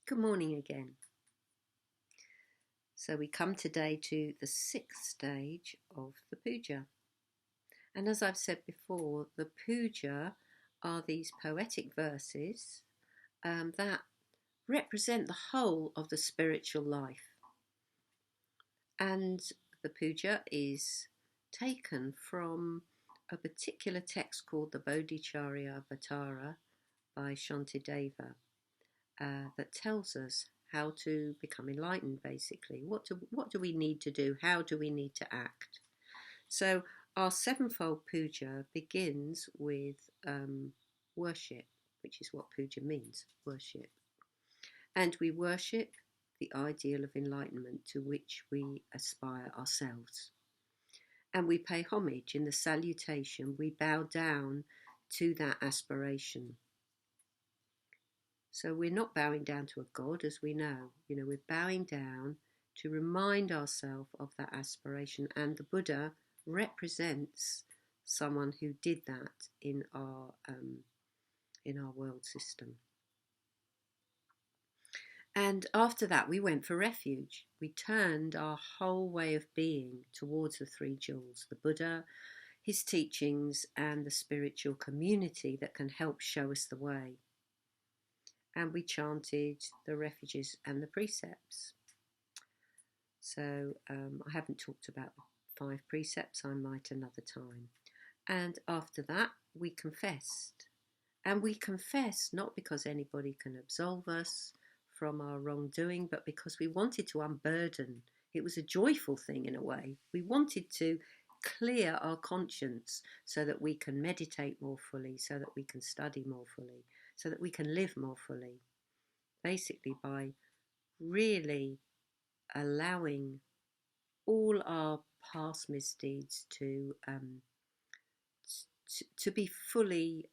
Good morning again. So we come today to the sixth stage of the puja. And as I've said before, the puja are these poetic verses that represent the whole of the spiritual life. And the puja is taken from a particular text called the Bodhicharyavatara by Shantideva. That tells us how to become enlightened, basically. What do we need to do? How do we need to act? So our sevenfold puja begins with worship, which is what puja means, worship. And we worship the ideal of enlightenment to which we aspire ourselves. And we pay homage in the salutation. We bow down to that aspiration. So we're not bowing down to a god, as we know. We're bowing down to remind ourselves of that aspiration. And the Buddha represents someone who did that in our world system. And after that, we went for refuge. We turned our whole way of being towards the three jewels: the Buddha, his teachings, and the spiritual community that can help show us the way. And we chanted the refuges and the precepts. So I haven't talked about the 5 precepts, I might another time. And after that, we confessed. And we confessed not because anybody can absolve us from our wrongdoing, but because we wanted to unburden. It was a joyful thing in a way. We wanted to clear our conscience so that we can meditate more fully, so that we can study more fully, so that we can live more fully, basically by really allowing all our past misdeeds to be fully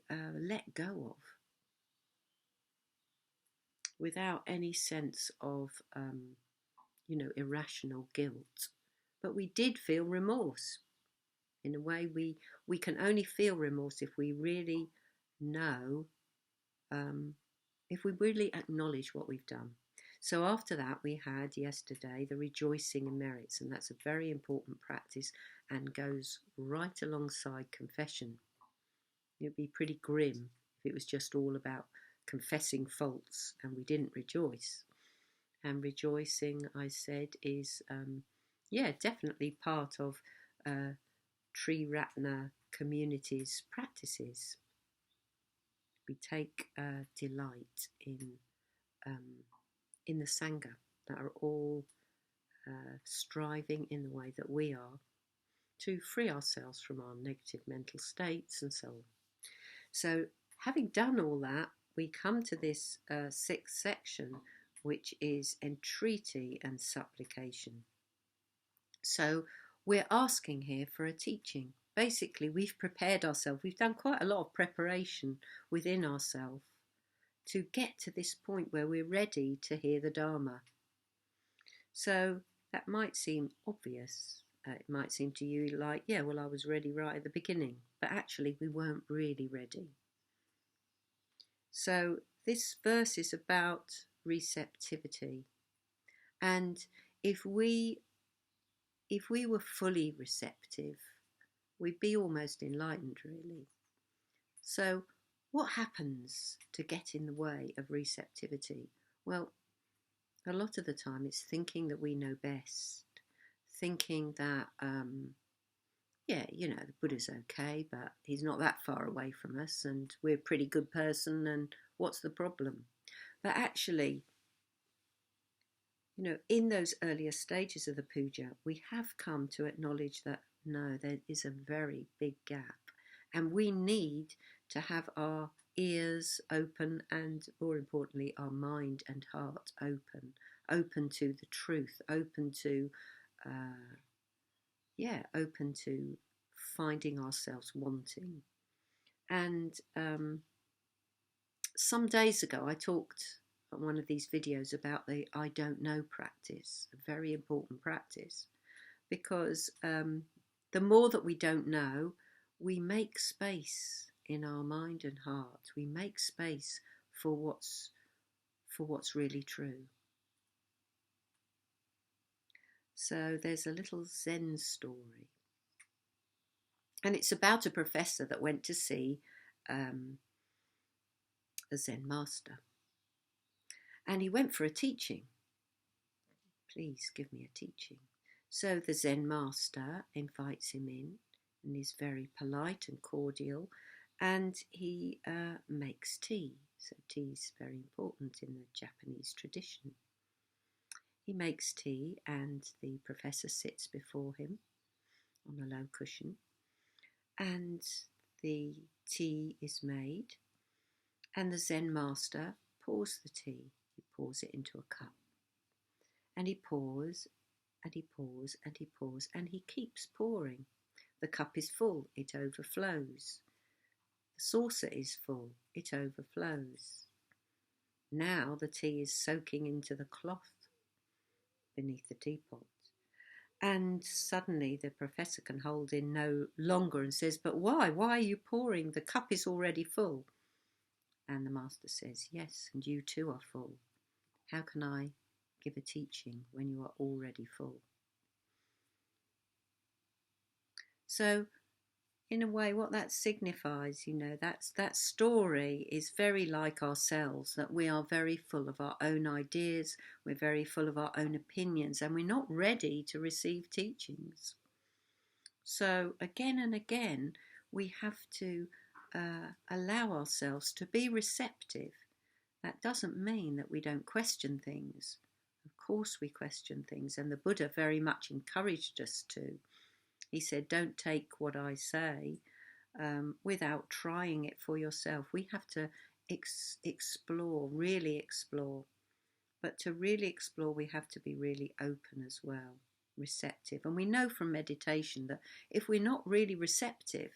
let go of, without any sense of irrational guilt. But we did feel remorse. In a way, we can only feel remorse if we really know, if we really acknowledge what we've done. So after that, we had yesterday the rejoicing in merits, and that's a very important practice and goes right alongside confession. It would be pretty grim if it was just all about confessing faults and we didn't rejoice. And rejoicing, I said, is definitely part of Triratna community's practices. We take delight in the Sangha that are all striving in the way that we are to free ourselves from our negative mental states and so on. So having done all that, we come to this 6th section, which is Entreaty and Supplication. So we're asking here for a teaching. Basically, we've prepared ourselves. We've done quite a lot of preparation within ourselves to get to this point where we're ready to hear the Dharma. So that might seem obvious. It might seem to you like, I was ready right at the beginning. But actually, we weren't really ready. So this verse is about receptivity. And if we were fully receptive, we'd be almost enlightened, really. So what happens to get in the way of receptivity? Well, a lot of the time it's thinking that we know best, thinking that, the Buddha's okay, but he's not that far away from us and we're a pretty good person and what's the problem? But actually, in those earlier stages of the puja, we have come to acknowledge that no, there is a very big gap and we need to have our ears open and, more importantly, our mind and heart open to the truth, open to finding ourselves wanting. And some days ago I talked on one of these videos about the I don't know practice, a very important practice, because the more that we don't know, we make space in our mind and heart, we make space for what's really true. So there's a little Zen story, and it's about a professor that went to see a Zen master, and he went for a teaching. Please give me a teaching. So the Zen master invites him in and is very polite and cordial, and he makes tea. So tea is very important in the Japanese tradition. He makes tea and the professor sits before him on a low cushion, and the tea is made, and the Zen master pours the tea. He pours it into a cup, and he pours and he pours and he pours, and he keeps pouring. The cup is full, it overflows. The saucer is full, it overflows. Now the tea is soaking into the cloth beneath the teapot. And suddenly the professor can hold in no longer and says, "But why? Why are you pouring? The cup is already full." And the master says, "Yes, and you too are full. How can I give a teaching when you are already full?" So in a way, what that signifies, that story is very like ourselves, that we are very full of our own ideas, we're very full of our own opinions, and we're not ready to receive teachings. So again and again, we have to allow ourselves to be receptive. That doesn't mean that we don't question things. Of course we question things, and the Buddha very much encouraged us to. He said, "Don't take what I say without trying it for yourself." We have to explore, really explore. But to really explore, we have to be really open as well, receptive. And we know from meditation that if we're not really receptive,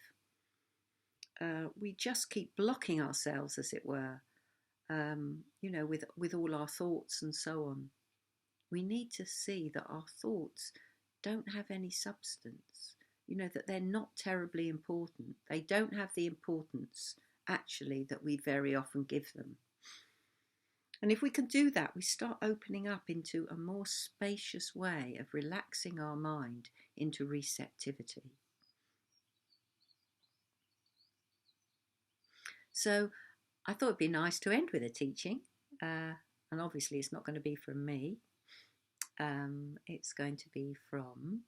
we just keep blocking ourselves, as it were, with all our thoughts and so on. We need to see that our thoughts don't have any substance, that they're not terribly important. They don't have the importance, actually, that we very often give them. And if we can do that, we start opening up into a more spacious way of relaxing our mind into receptivity. So I thought it'd be nice to end with a teaching, and obviously it's not going to be from me. It's going to be from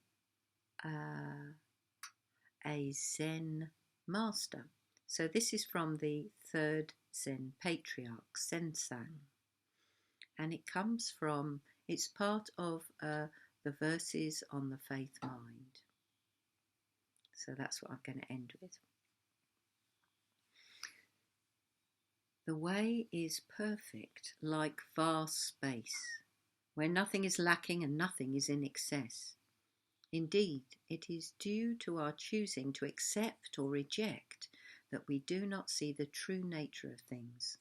a Zen master. So this is from the Third Zen Patriarch, Sangtsan. And it's part of the verses on the faith mind. So that's what I'm going to end with. The way is perfect, like vast space, where nothing is lacking and nothing is in excess. Indeed, it is due to our choosing to accept or reject that we do not see the true nature of things.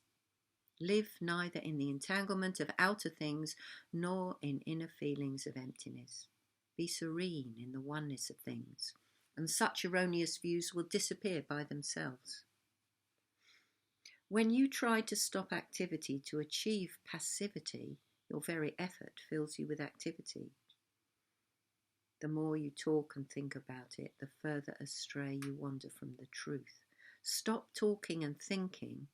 Live neither in the entanglement of outer things nor in inner feelings of emptiness. Be serene in the oneness of things, and such erroneous views will disappear by themselves. When you try to stop activity to achieve passivity, your very effort fills you with activity. The more you talk and think about it, the further astray you wander from the truth. Stop talking and thinking,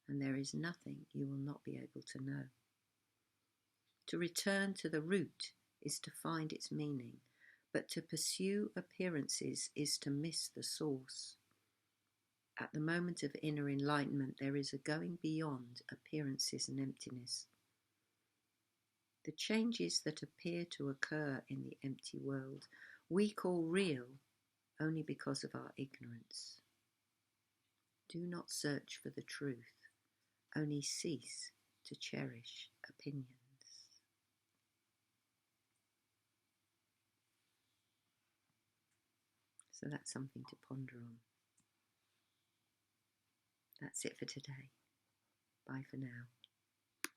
and there is nothing you will not be able to know. To return to the root is to find its meaning, but to pursue appearances is to miss the source. At the moment of inner enlightenment, there is a going beyond appearances and emptiness. The changes that appear to occur in the empty world we call real only because of our ignorance. Do not search for the truth, only cease to cherish opinions. So that's something to ponder on. That's it for today. Bye for now.